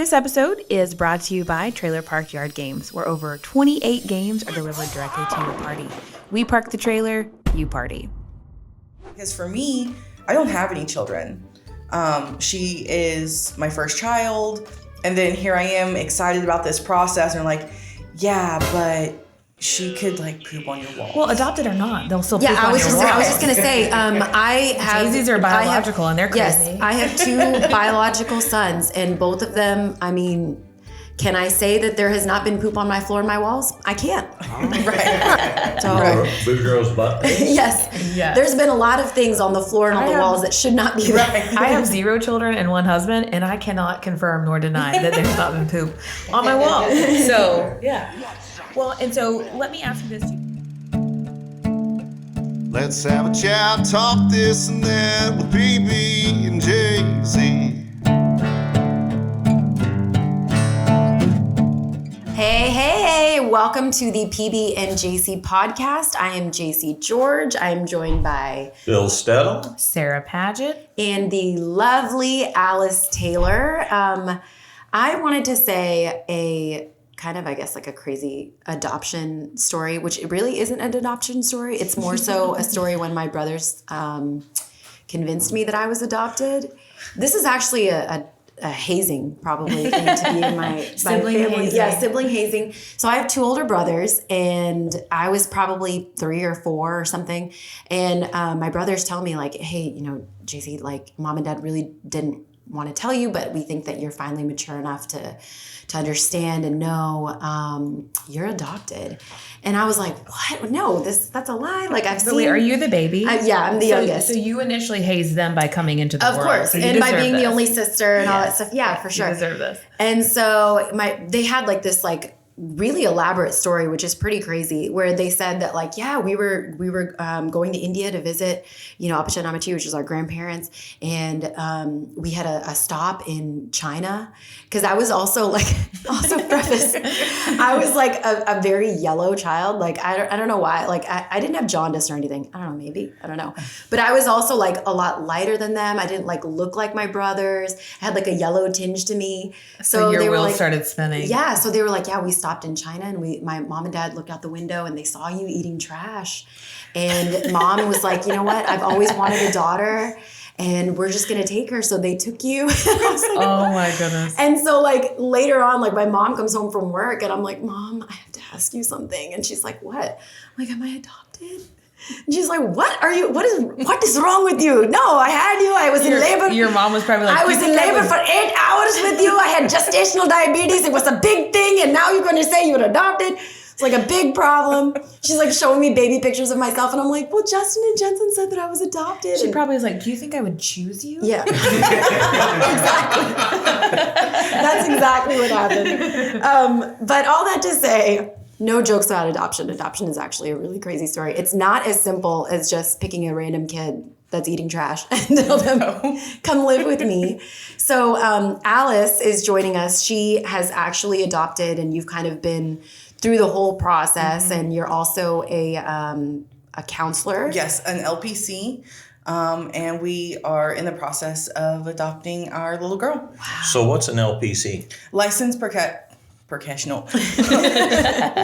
This episode is brought to you by Trailer Park Yard Games, where over 28 games are delivered directly to your party. We park the trailer, you party. Because for me, I don't have any children. She is my first child, and then here I am excited about this process, and I'm like, yeah, but she could like poop on your wall. Well, adopted or not, they'll still poop on your wall. I was just gonna say, I have. Jaisy's are biological, and they're crazy. Yes, I have two biological sons, and both of them. I mean, can I say that there has not been poop on my floor and my walls? I can't. Right. So, Boo girl's butt. yes. There's been a lot of things on the floor and on the walls that should not be there. I have 0 children and 1 husband, and I cannot confirm nor deny that there's not been poop on my wall. So, yeah. Well, and so let me ask you this. Let's have a chat, talk this and that with PB and Jaisy. Hey, welcome to the PB and Jaisy podcast. I am Jaisy George. I am joined by Bill Stedham, Sarah Paget, and the lovely Alice Taylor. I wanted to say a kind of, I guess, like a crazy adoption story, which it really isn't an adoption story. It's more so a story when my brothers convinced me that I was adopted. This is actually a hazing probably thing to be in my Sibling family. hazing. Yeah, sibling hazing. So I have 2 older brothers, and I was probably 3 or 4 or something. And my brothers tell me like, hey, you know, Jaisy, like mom and dad really didn't want to tell you, but we think that you're finally mature enough to understand and know you're adopted. And I was like, what? No, that's a lie. Like I've seen. Wait, are you the baby? Yeah, I'm the youngest. So you initially hazed them by coming into the world. Of course, So you and by deserve being this. the only sister and all that stuff. Yeah, for sure. You deserve this. And so they had like this like really elaborate story, which is pretty crazy, where they said that like, yeah, we were going to India to visit, you know, Appa and Amati, which is our grandparents, and we had a stop in China, because I was also preface, I was like a very yellow child. Like I don't know why. Like I didn't have jaundice or anything. I don't know, maybe. I don't know. But I was also like a lot lighter than them. I didn't like look like my brothers. I had like a yellow tinge to me. So your they were wheels like, started spinning. yeah, so they were like, yeah, we stopped in China, and my mom and dad looked out the window and they saw you eating trash. And mom was like, you know what? I've always wanted a daughter, and we're just going to take her. So they took you. I was like, Oh my goodness. and so like later on, like my mom comes home from work and I'm like, Mom, I have to ask you something. And she's like, what? I'm like, am I adopted? And she's like, what is wrong with you? No, I had you. I was in labor. Your mom was probably like, I was in labor for 8 hours with you. I had gestational diabetes. It was a big thing. And now you're going to say you were adopted. It's like a big problem. She's like showing me baby pictures of myself. And I'm like, well, Justin and Jensen said that I was adopted. She probably was like, do you think I would choose you? Yeah. Exactly. That's exactly what happened. But all that to say, no jokes about adoption. Adoption is actually a really crazy story. It's not as simple as just picking a random kid that's eating trash and tell them, come live with me. So Alice is joining us. She has actually adopted, and you've kind of been through the whole process, and you're also a counselor. Yes, an LPC. And we are in the process of adopting our little girl. So what's an LPC? Licensed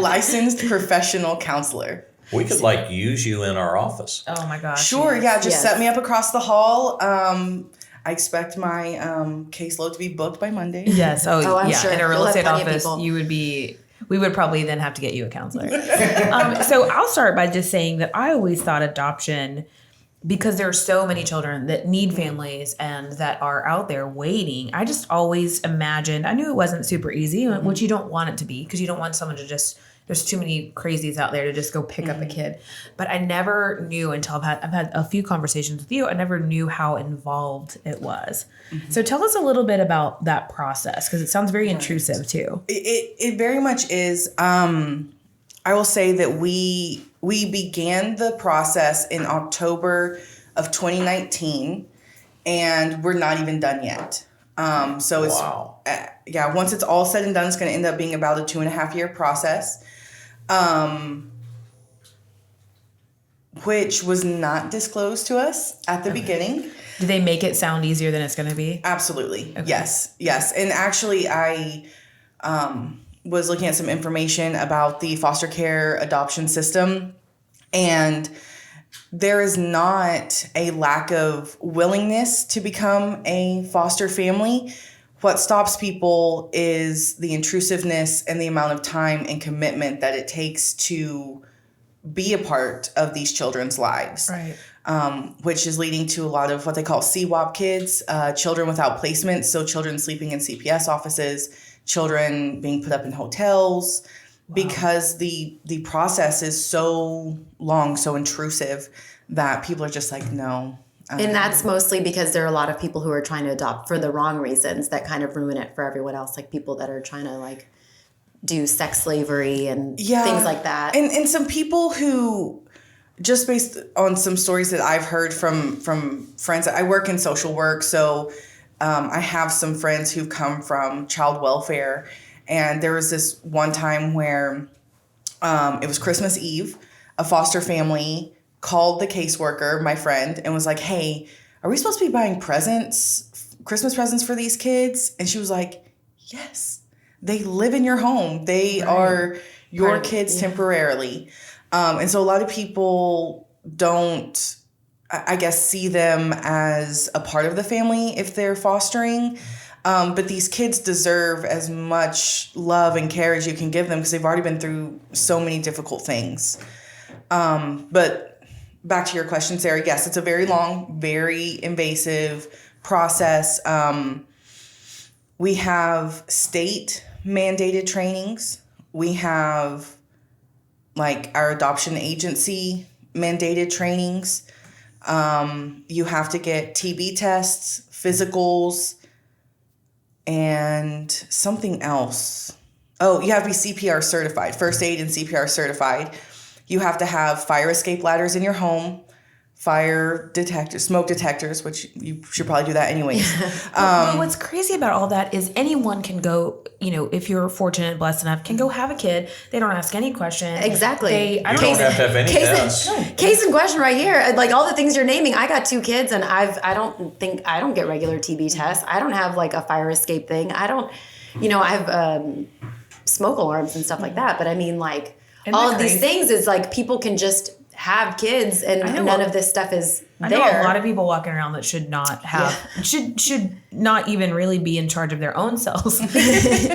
licensed professional counselor. We could like use you in our office. Oh my gosh. Sure, yeah, just Yes. set me up across the hall. I expect my caseload to be booked by Monday. Yes. Oh, I'm yeah. sure. In a real You'll have estate plenty of office, people. we would probably then have to get you a counselor. So I'll start by just saying that I always thought adoption, because there are so many children that need families and that are out there waiting, I just always imagined, I knew it wasn't super easy, which you don't want it to be, because you don't want someone to just, there's too many crazies out there to just go pick up a kid. But I never knew until I've had a few conversations with you, I never knew how involved it was. So tell us a little bit about that process, because it sounds very intrusive too. It very much is. I will say that we began the process in October of 2019, and we're not even done yet. So it's Wow. Once it's all said and done, it's going to end up being about a 2.5-year process, which was not disclosed to us at the beginning. Do they make it sound easier than it's going to be? Absolutely. Okay. Yes. And actually, I was looking at some information about the foster care adoption system, and there is not a lack of willingness to become a foster family. What stops people is the intrusiveness and the amount of time and commitment that it takes to be a part of these children's lives. Right. Which is leading to a lot of what they call CWAP kids, children without placement. So children sleeping in CPS offices, children being put up in hotels, because the process is so long, so intrusive that people are just like, no. And that's mostly because there are a lot of people who are trying to adopt for the wrong reasons that kind of ruin it for everyone else. Like people that are trying to like do sex slavery and things like that. And some people who, just based on some stories that I've heard from friends, I work in social work, so I have some friends who've come from child welfare. And there was this one time where it was Christmas Eve, a foster family called the caseworker, my friend, and was like, hey, are we supposed to be buying presents, Christmas presents for these kids? And she was like, yes, they live in your home. They are your kids temporarily. And so a lot of people don't, I guess, see them as a part of the family if they're fostering. But these kids deserve as much love and care as you can give them because they've already been through so many difficult things. But back to your question, Sarah, yes, it's a very long, very invasive process. We have state mandated trainings. We have like our adoption agency mandated trainings. You have to get TB tests, physicals, and something else. Oh, you have to be CPR certified, first aid and CPR certified. You have to have fire escape ladders in your home, fire detectors, smoke detectors, which you should probably do that anyways. Well, what's crazy about all that is anyone can go, if you're fortunate and blessed enough, can go have a kid. They don't ask any questions. Exactly. You don't have to have any tests. Case in question right here. Like all the things you're naming, I got 2 kids and I don't get regular TB tests. I don't have like a fire escape thing. I don't, I have smoke alarms and stuff like that. But I mean like all of these things is like people can just have kids and none of this stuff is there. I know a lot of people walking around that should not have, should not even really be in charge of their own cells,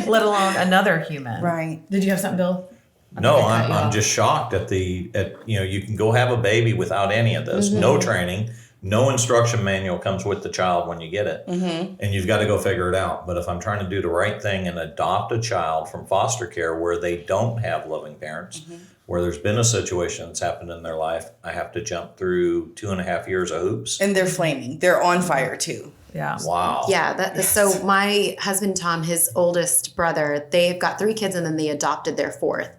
let alone another human. Right. Did you have something, Bill? No, I'm just shocked at you can go have a baby without any of this, no training, no instruction manual comes with the child when you get it, and you've got to go figure it out. But if I'm trying to do the right thing and adopt a child from foster care where they don't have loving parents, where there's been a situation that's happened in their life, I have to jump through 2.5 years of hoops. And they're flaming. They're on fire too. Yeah. Wow. Yeah. So my husband, Tom, his oldest brother, they've got 3 kids and then they adopted their 4th.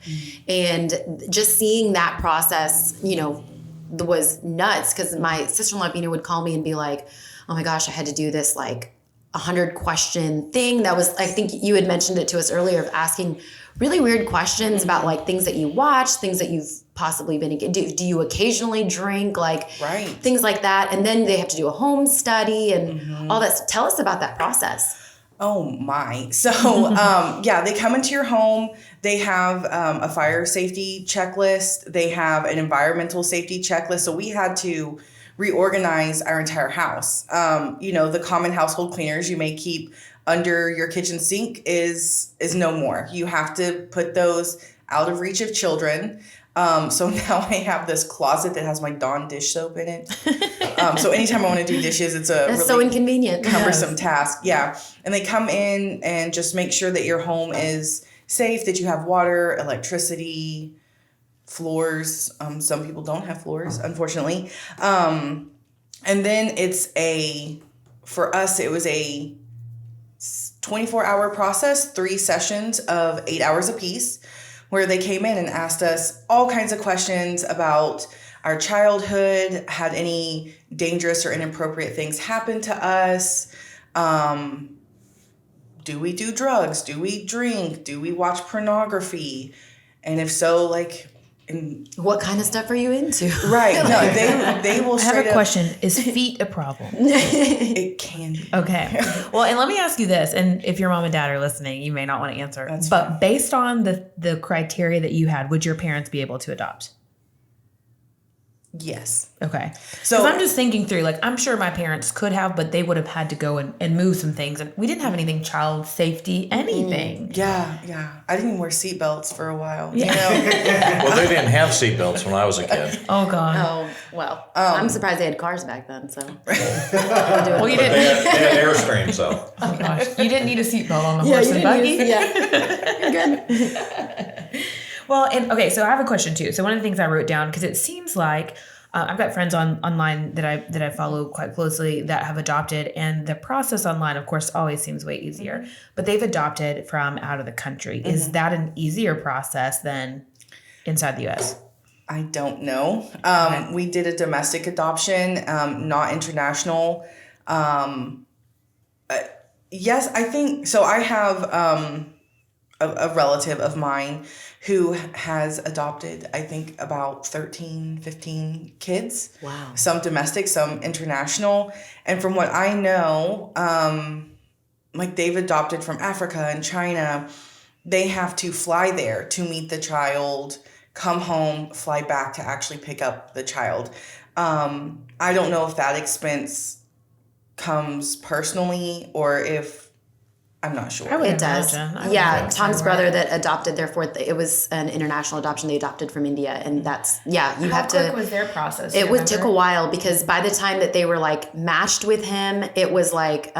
And just seeing that process, was nuts because my sister-in-law, would call me and be like, oh my gosh, I had to do this like 100-question thing. That was, I think you had mentioned it to us earlier, of asking really weird questions about like things that you watch, things that you've possibly been, do you occasionally drink, like things like that. And then they have to do a home study and all that. Tell us about that process. Oh my. So, they come into your home. They have a fire safety checklist. They have an environmental safety checklist. So we had to reorganize our entire house. The common household cleaners you may keep under your kitchen sink is no more. You have to put those out of reach of children. So now I have this closet that has my Dawn dish soap in it. So anytime I want to do dishes, it's That's really so inconvenient. cumbersome task. Yeah. And they come in and just make sure that your home is safe, that you have water, electricity, floors. Some people don't have floors, unfortunately. And then for us, it was a 24-hour process, 3 sessions of 8 hours apiece, where they came in and asked us all kinds of questions about our childhood, had any dangerous or inappropriate things happen to us, do we do drugs, do we drink, do we watch pornography, and if so, like, What kind of stuff are you into? Right. No, they will I have straight a up. question. Is feet a problem? It can be. Okay. Well, and let me ask you this, and if your mom and dad are listening, you may not want to answer. That's but fine. based on the criteria that you had, would your parents be able to adopt? Yes. Okay. So- So I'm just thinking through, like, I'm sure my parents could have, but they would have had to go and move some things. And we didn't have anything child safety, anything. Yeah. I didn't wear seatbelts for a while. You know? Well, they didn't have seatbelts when I was a kid. Oh, God. Oh, well, I'm surprised they had cars back then, so. Well, you They didn't. had Airstreams, though. Oh, gosh. You didn't need a seatbelt on the horse and buggy. You're good. Well, and okay, so I have a question too. So one of the things I wrote down, because it seems like I've got friends online that I follow quite closely that have adopted, and the process online, of course, always seems way easier. But they've adopted from out of the country. Is that an easier process than inside the U.S.? I don't know. We did a domestic adoption, not international. Yes, I think so. I have a relative of mine who has adopted, I think, about 13, 15 kids. Wow. Some domestic, some international. And from what I know, like they've adopted from Africa and China. They have to fly there to meet the child, come home, fly back to actually pick up the child. I don't know if that expense comes personally or if I'm not sure. I would It does. imagine. I would Yeah, think so, Tom's right? brother that adopted their fourth, it was an international adoption. They adopted from India, and that's, you How have quick to. was their process? It was took a while because by the time that they were like matched with him, it was like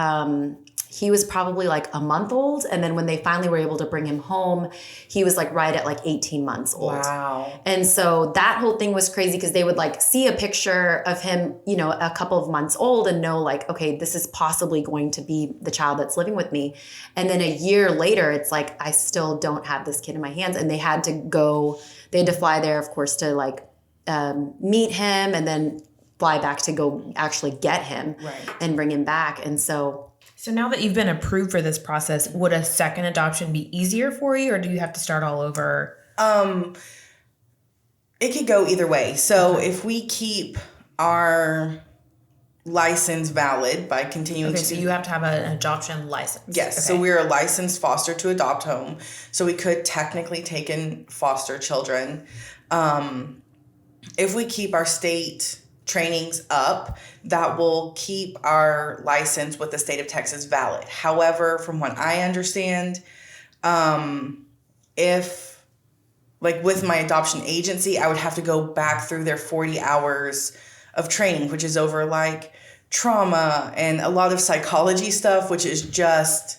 he was probably like a month old, and then when they finally were able to bring him home, he was like right at like 18 months old. Wow. And so that whole thing was crazy because they would like see a picture of him, a couple of months old and know like, okay, this is possibly going to be the child that's living with me. And then a year later, it's like, I still don't have this kid in my hands. And they had to fly there, of course, to like meet him and then fly back to go actually get him and bring him back. And so now that you've been approved for this process, would a second adoption be easier for you, or do you have to start all over? It could go either way. So if we keep our license valid by continuing Okay, to so you have to have an adoption license. Yes, Okay. so we're a licensed foster to adopt home. So we could technically take in foster children. If we keep our state trainings up, that will keep our license with the state of Texas valid. However, from what I understand, if like with my adoption agency, I would have to go back through their 40 hours of training, which is over like trauma and a lot of psychology stuff, which is just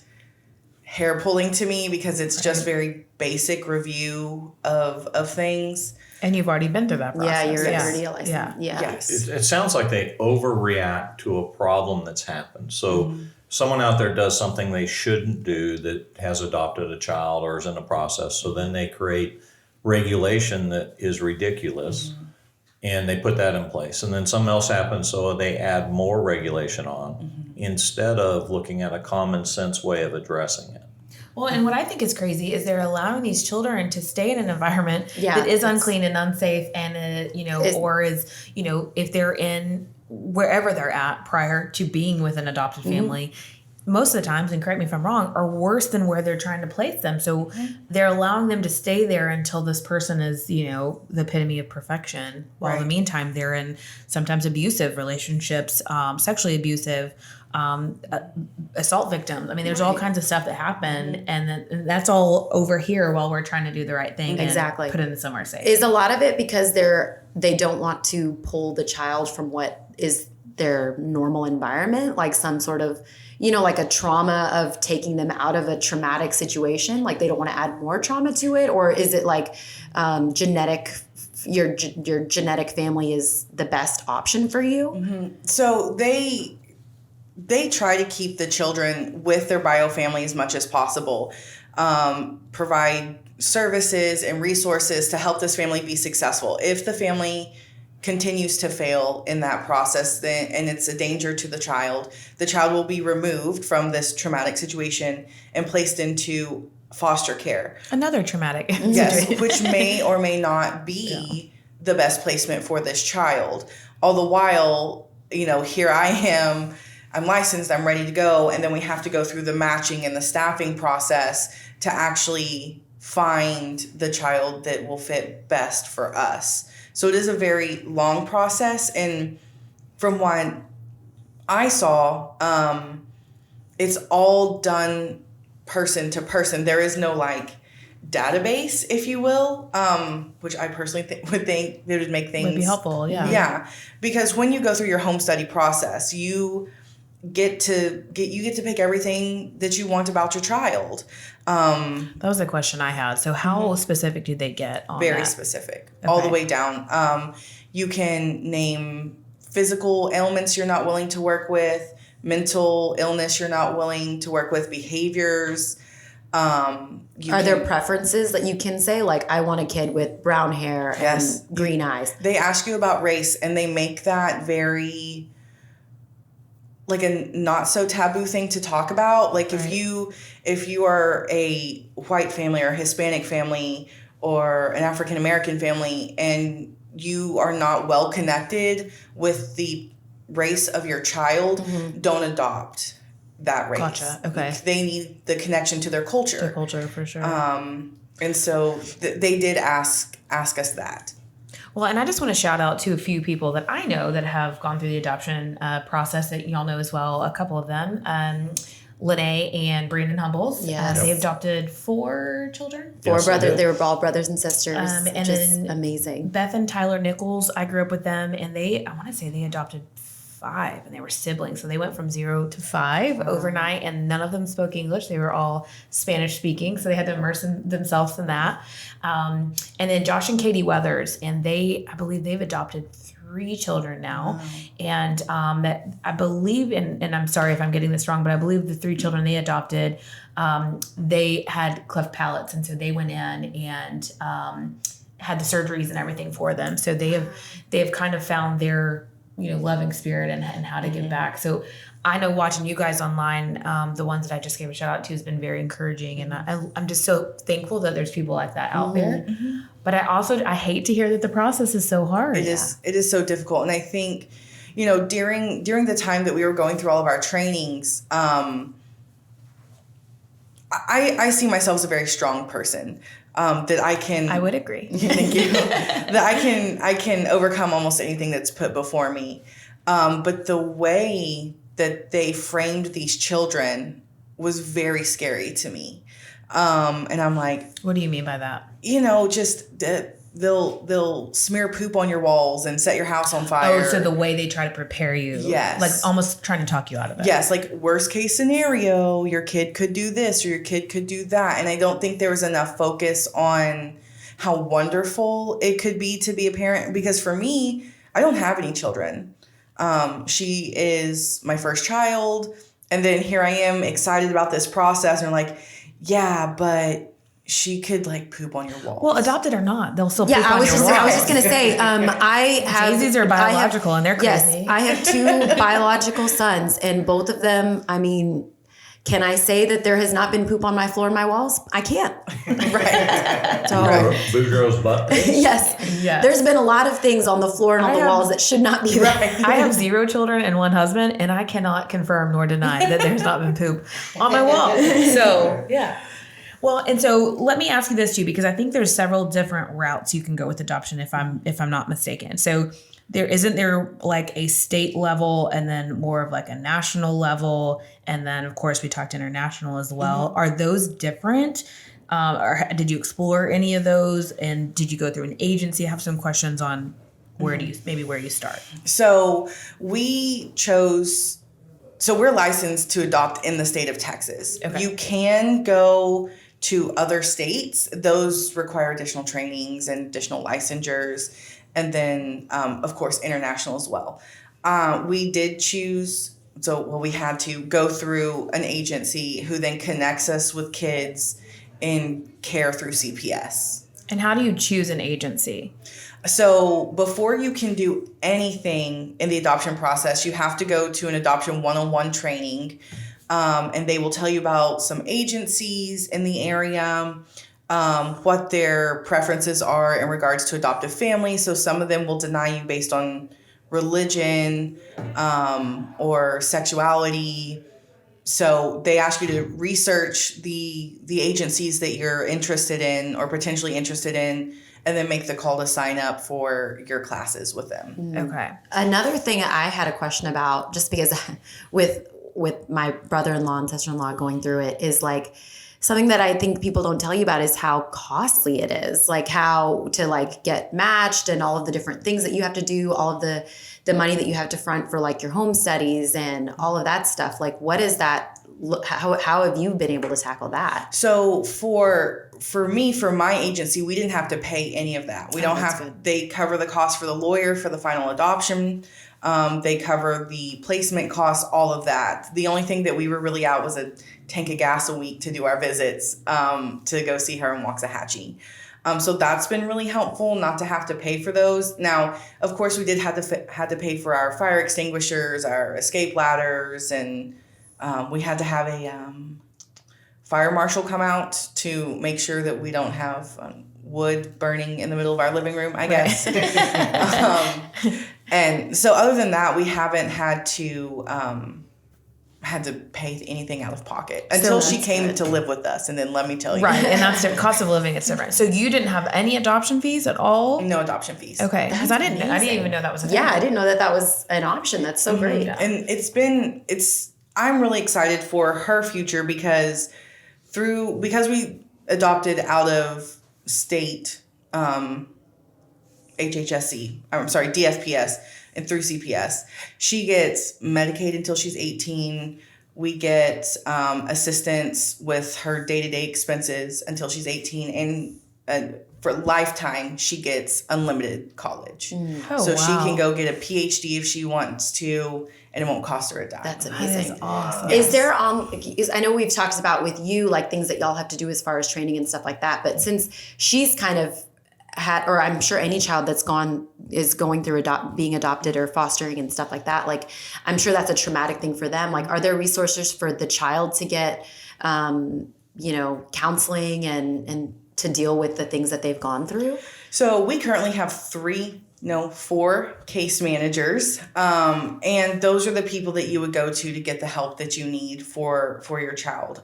hair pulling to me because it's just very basic review of things. And you've already been through that process. yeah, you're Yes. already a license. Yeah. Yes. It sounds like they overreact to a problem that's happened. So someone out there does something they shouldn't do that has adopted a child or is in the process. So then they create regulation that is ridiculous and they put that in place. And then something else happens, so they add more regulation on instead of looking at a common sense way of addressing it. Well, and what I think is crazy is they're allowing these children to stay in an environment Yeah, that is it's- unclean and unsafe, and or is if they're in wherever they're at prior to being with an adopted family, most of the times, and correct me if I'm wrong, are worse than where they're trying to place them. So they're allowing them to stay there until this person is the epitome of perfection. While in the meantime, they're in sometimes abusive relationships, sexually abusive. Assault victims. I mean, there's all kinds of stuff that happen, and that's all over here while we're trying to do the right thing. Exactly. And put in somewhere safe. Is a lot of it because they don't want to pull the child from what is their normal environment, like some sort of, like a trauma of taking them out of a traumatic situation, like they don't want to add more trauma to it? Or is it like your genetic family is the best option for you? So they try to keep the children with their bio family as much as possible, provide services and resources to help this family be successful. If the family continues to fail in that process, then and it's a danger to the child will be removed from this traumatic situation and placed into foster care. Another traumatic Yes, situation. which may or may not be the best placement for this child. All the while, here I am, I'm licensed, I'm ready to go, and then we have to go through the matching and the staffing process to actually find the child that will fit best for us. So it is a very long process, and from what I saw, it's all done person to person. There is no database, if you will, which I personally would think it would make things Would be helpful, yeah. Yeah, because when you go through your home study process, you get to pick everything that you want about your child. That was a question I had. So how specific do they get on Very that? specific, all the way down. You can name physical ailments you're not willing to work with, mental illness you're not willing to work with, behaviors. Are there preferences that you can say? Like, I want a kid with brown hair and green eyes. They ask you about race, and they make that very a not so taboo thing to talk about. Like, if you are a white family or a Hispanic family or an African American family and you are not well connected with the race of your child, don't adopt that race. Gotcha. Okay. They need the connection to their culture. The culture, for sure. And so they did ask us that. Well, and I just want to shout out to a few people that I know that have gone through the adoption process that y'all know as well. A couple of them, Lene and Brandon Humbles. Yes. They adopted 4 children. Four Yes, brothers. did. They were all brothers and sisters. And just then amazing. Beth and Tyler Nichols, I grew up with them, and I want to say they adopted 5, and they were siblings. So they went from 0 to 5 overnight, and none of them spoke English. They were all Spanish speaking, so they had to immerse themselves in that. And then Josh and Katie Weathers, and I believe they've adopted 3 children now. And I believe, and I'm sorry if I'm getting this wrong, but I believe the 3 children they adopted, they had cleft palates, and so they went in and had the surgeries and everything for them. So they have kind of found their loving spirit and how to give back. So I know watching you guys online, the ones that I just gave a shout out to has been very encouraging. And I'm just so thankful that there's people like that out there. But I hate to hear that the process is so hard. It is so difficult. And I think, during the time that we were going through all of our trainings, I see myself as a very strong person. That I would agree. Thank you. That I can overcome almost anything that's put before me. But the way that they framed these children was very scary to me. And I'm like, What do you mean by that? Just that they'll smear poop on your walls and set your house on fire. Oh, so the way they try to prepare you. Yes. Like almost trying to talk you out of it. Yes, worst case scenario, your kid could do this or your kid could do that. And I don't think there was enough focus on how wonderful it could be to be a parent. Because for me, I don't have any children. She is my first child. And then here I am excited about this process. And yeah, but she could poop on your walls. Well, adopted or not, they'll still poop on I was your just walls. gonna say, I have Jaisy's are biological and they're crazy. Yes, I have 2 biological sons, and both of them. I mean, can I say that there has not been poop on my floor and my walls? I can't. Right. So Boudreaux's butt. yes, Yes. there's been a lot of things on the floor and on the walls that should not be there. I have 0 children and 1 husband, and I cannot confirm nor deny that there's not been poop on my wall. So, yeah. Well, and so let me ask you this too, because I think there's several different routes you can go with adoption if I'm not mistaken. So isn't there a state level and then more of a national level, and then of course we talked international as well. Are those different? Or did you explore any of those? And did you go through an agency? I have some questions on where you start. So we're licensed to adopt in the state of Texas. Okay. You can go to other states. Those require additional trainings and additional licensures. And then, of course, international as well. We did choose, we had to go through an agency who then connects us with kids in care through CPS. And how do you choose an agency? So before you can do anything in the adoption process, you have to go to an adoption 101 training. and they will tell you about some agencies in the area, what their preferences are in regards to adoptive families. So some of them will deny you based on religion or sexuality. So they ask you to research the agencies that you're interested in or potentially interested in, and then make the call to sign up for your classes with them. Okay. Another thing I had a question about, just because with my brother-in-law and sister-in-law going through it, is like something that I think people don't tell you about is how costly it is, like how to like get matched and all of the different things that you have to do, all of the money that you have to front for like your home studies and all of that stuff. Like, what is that? How have you been able to tackle that? So for me, for my agency, we didn't have to pay any of that. We don't have, good. They cover the cost for the lawyer for the final adoption. They cover the placement costs, all of that. The only thing that we were really out was a tank of gas a week to do our visits, to go see her in Waxahachie. So that's been really helpful, not to have to pay for those. Now, of course, we did had to pay for our fire extinguishers, our escape ladders, and we had to have a fire marshal come out to make sure that we don't have wood burning in the middle of our living room, I guess. And so other than that, we haven't had to pay anything out of pocket until she came to live with us. And then let me tell you. Right. And that's the cost of living. It's different. So you didn't have any adoption fees at all? No adoption fees. Okay. Because I didn't even know that was a thing. Yeah, I didn't know that was an option. That's so great. And I'm really excited for her future because we adopted out of state, DFPS and through CPS. She gets Medicaid until she's 18. We get assistance with her day-to-day expenses until she's 18. And for lifetime, she gets unlimited college. So she can go get a PhD if she wants to, and it won't cost her a dime. That's amazing. That is awesome. Is there I know we've talked about with you like things that y'all have to do as far as training and stuff like that, but since she's kind of had, or I'm sure any child that's is going through being adopted or fostering and stuff like that, like I'm sure that's a traumatic thing for them. Like, are there resources for the child to get counseling and to deal with the things that they've gone through? So we currently have 4 case managers, and those are the people that you would go to get the help that you need for your child.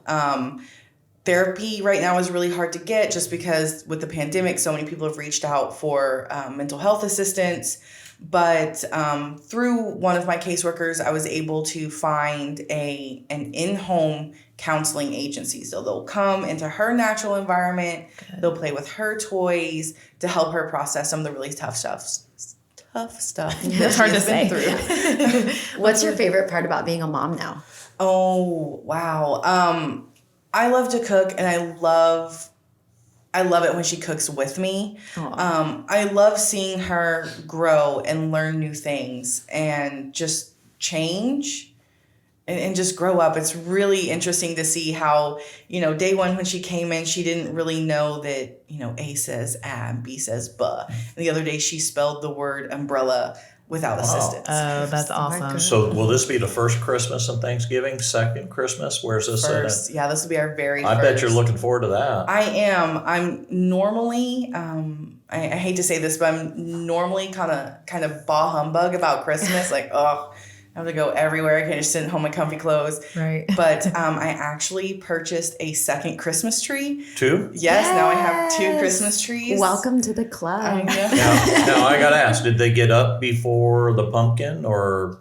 Therapy right now is really hard to get just because with the pandemic, so many people have reached out for mental health assistance. But through one of my caseworkers, I was able to find an in-home counseling agency. So they'll come into her natural environment. Good. They'll play with her toys to help her process some of the really tough stuff. That's hard to say. What's your favorite part about being a mom now? Oh, wow. I love to cook, and I love it when she cooks with me. I love seeing her grow and learn new things and just change and just grow up. It's really interesting to see how, day one when she came in, she didn't really know that, A says and B says buh. And the other day she spelled the word umbrella without assistance. Oh, that's awesome. So will this be the first Christmas and Thanksgiving? Second Christmas? Where's this? First. Yeah, this will be our very first. I bet you're looking forward to that. I am. I'm normally, I hate to say this, but I'm normally kind of bah humbug about Christmas. Like, I have to go everywhere. I can't just sit at home in comfy clothes. Right. But I actually purchased a second Christmas tree. 2? Yes. Now I have 2 Christmas trees. Welcome to the club. Now I got to ask, did they get up before the pumpkin or?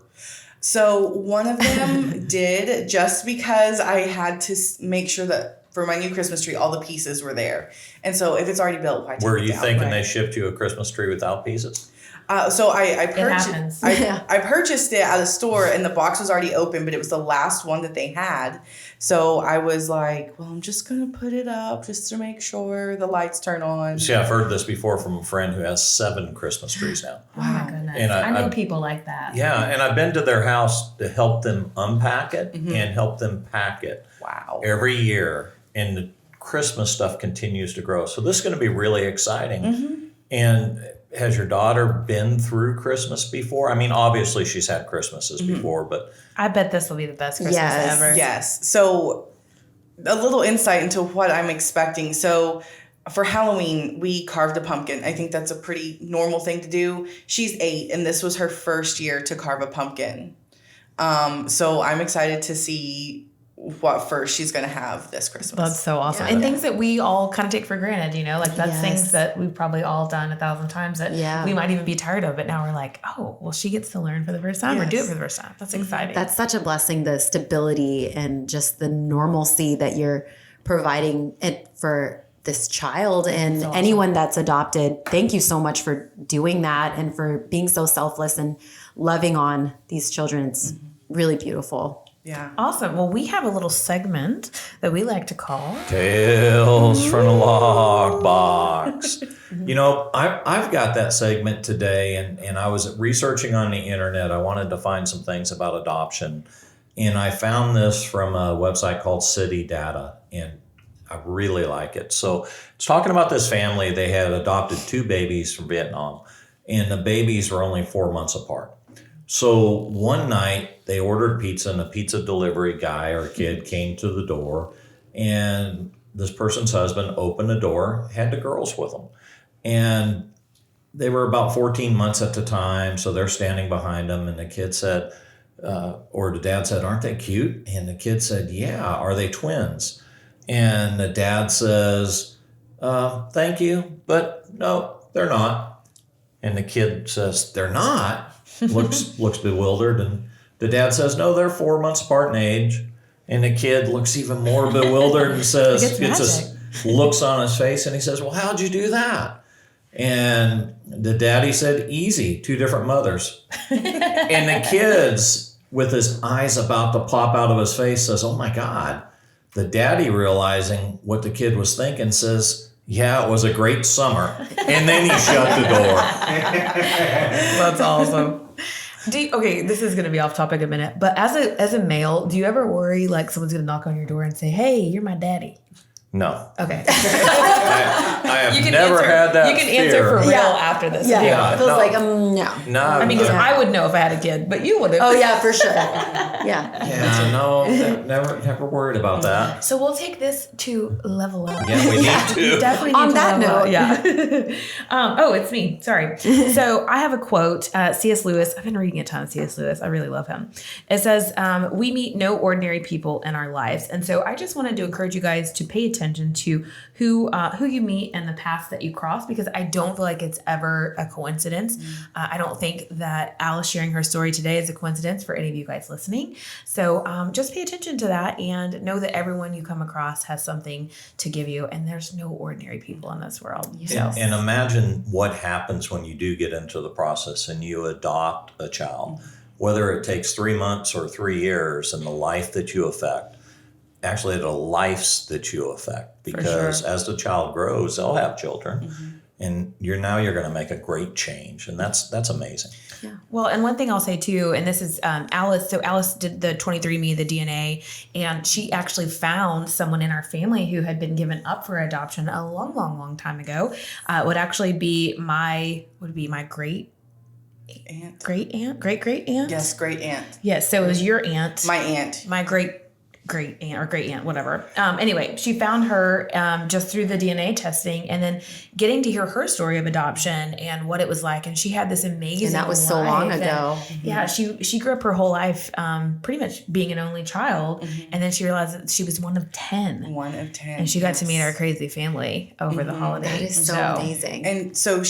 So one of them did, just because I had to make sure that for my new Christmas tree, all the pieces were there. And so if it's already built, I take Were it you down. thinking they shipped you a Christmas tree without pieces? So I purchased. happens. I purchased it at a store, and the box was already open, but it was the last one that they had. So I was like, "Well, I'm just gonna put it up just to make sure the lights turn on." See, I've heard this before from a friend who has 7 Christmas trees now. Oh my goodness. And I know people like that. Yeah, and I've been to their house to help them unpack it and help them pack it. Wow. Every year, and the Christmas stuff continues to grow. So this is going to be really exciting. And has your daughter been through Christmas before? I mean, obviously she's had Christmases before, but I bet this will be the best Christmas Yes. ever. Yes. So a little insight into what I'm expecting. So for Halloween, we carved a pumpkin. I think that's a pretty normal thing to do. She's 8, and this was her first year to carve a pumpkin. So I'm excited to see what first she's going to have this Christmas. That's so awesome. Yeah. And things that we all kind of take for granted, you know, like that's Yes. things that we've probably all done 1,000 times that Yeah. we might even be tired of. But now we're like, oh, well, she gets to learn for the first time or do it Yes. for the first time. That's exciting. That's such a blessing, the stability and just the normalcy that you're providing it for this child and awesome. anyone that's adopted. Thank you so much for doing that and for being so selfless and loving on these children. It's really beautiful. Yeah. Awesome. Well, we have a little segment that we like to call Tales from the Log Box. You know, I've got that segment today, and I was researching on the internet. I wanted to find some things about adoption, and I found this from a website called City Data, and I really like it. So it's talking about this family. They had adopted 2 babies from Vietnam, and the babies were only 4 months apart. So one night they ordered pizza, and a pizza delivery guy or kid came to the door, and this person's husband opened the door, had the girls with them. And they were about 14 months at the time, so they're standing behind them, and the kid said, or the dad said, "Aren't they cute?" And the kid said, "Yeah, are they twins?" And the dad says, "Thank you, but no, they're not." And the kid says, "They're not?" looks bewildered, and the dad says, "No, they're 4 months apart in age." And the kid looks even more bewildered and says, Like it's this looks on his face, and he says, "Well, how'd you do that?" And the daddy said, "Easy, 2 different mothers." And the kid's, with his eyes about to pop out of his face, says, "Oh my God." The daddy, realizing what the kid was thinking, says, "Yeah, it was a great summer." And then he shut the door. That's awesome. Okay, this is going to be off topic a minute, but as a male, do you ever worry like someone's going to knock on your door and say, "Hey, you're my daddy"? No. Okay. I have never had that You can fear. answer for real Yeah. after this. Yeah. Yeah, It feels no. like, no. No. I mean, because I would know if I had a kid, but you wouldn't. Oh, yeah, for sure. Yeah. Yeah, no, never worried about that. So we'll take this to level up. Yeah, we need to. We definitely need On to that level up. note. Yeah. Oh, it's me. Sorry. So I have a quote. C.S. Lewis. I've been reading a ton of C.S. Lewis. I really love him. It says, "We meet no ordinary people in our lives," and so I just wanted to encourage you guys to pay attention to who you meet and the paths that you cross, because I don't feel like it's ever a coincidence. I don't think that Alice sharing her story today is a coincidence for any of you guys listening. So just pay attention to that and know that everyone you come across has something to give you, and there's no ordinary people in this world. So. And imagine what happens when you do get into the process and you adopt a child, whether it takes 3 months or 3 years, and the life that you affect. Actually, the lives that you affect, because as the child grows, they'll have children, and you're going to make a great change, and that's amazing. Yeah. Well, and one thing I'll say too, and this is Alice. So Alice did the 23andMe, the DNA, and she actually found someone in our family who had been given up for adoption a long time ago. Would actually be my great Aunt. great aunt. Yes, great aunt. Yes. So it was your aunt. My aunt. My great aunt or great aunt, whatever. Anyway, she found her just through the DNA testing, and then getting to hear her story of adoption and what it was like. And she had this amazing And that was so long life. ago. And, yeah, she grew up her whole life pretty much being an only child, and then she realized that she was one of 10. One of 10. And she got to meet our crazy family over the holidays. That is so amazing. And so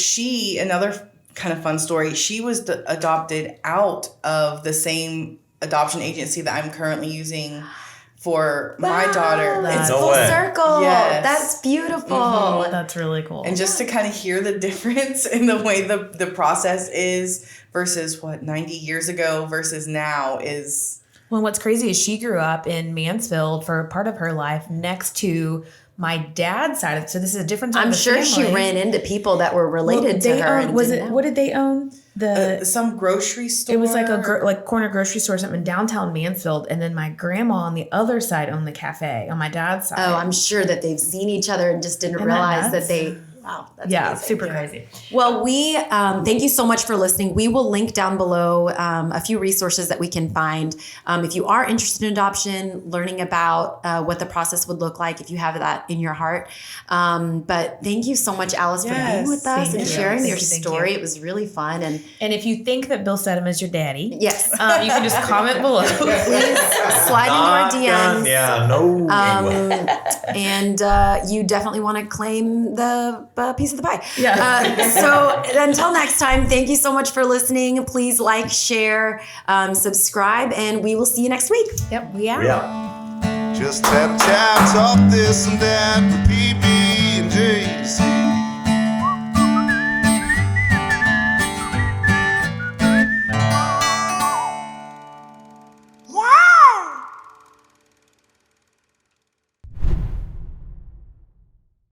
another kind of fun story, she was adopted out of the same adoption agency that I'm currently using for my daughter. It's No full way. circle. Yes. That's beautiful. That's really cool. And just to kind of hear the difference in the way the process is versus 90 years ago versus now is... Well, what's crazy is she grew up in Mansfield for part of her life next to my dad's side of it. So this is a different side I'm of the sure she family. ran into people that were related to They her. owned, and was didn't it? know. What did they own? some grocery store. It was like a corner grocery store or something in downtown Mansfield, and then my grandma on the other side owned the cafe on my dad's side. Oh, I'm sure that they've seen each other and just didn't Isn't that realize that nuts? they Wow. That's Yeah, amazing. super crazy. Well, we thank you so much for listening. We will link down below a few resources that we can find. If you are interested in adoption, learning about what the process would look like if you have that in your heart. But thank you so much, Alice, for being with us and sharing your story. It was really fun. And if you think that Bill Stedham is your daddy, yes, you can just comment below. please slide into our DMs. Yeah, no. And you definitely want to claim the piece of the pie. Yeah. So until next time, thank you so much for listening. Please like, share, subscribe, and we will see you next week. Yep, we out. Just had a chat, talk this and that with PB and JC.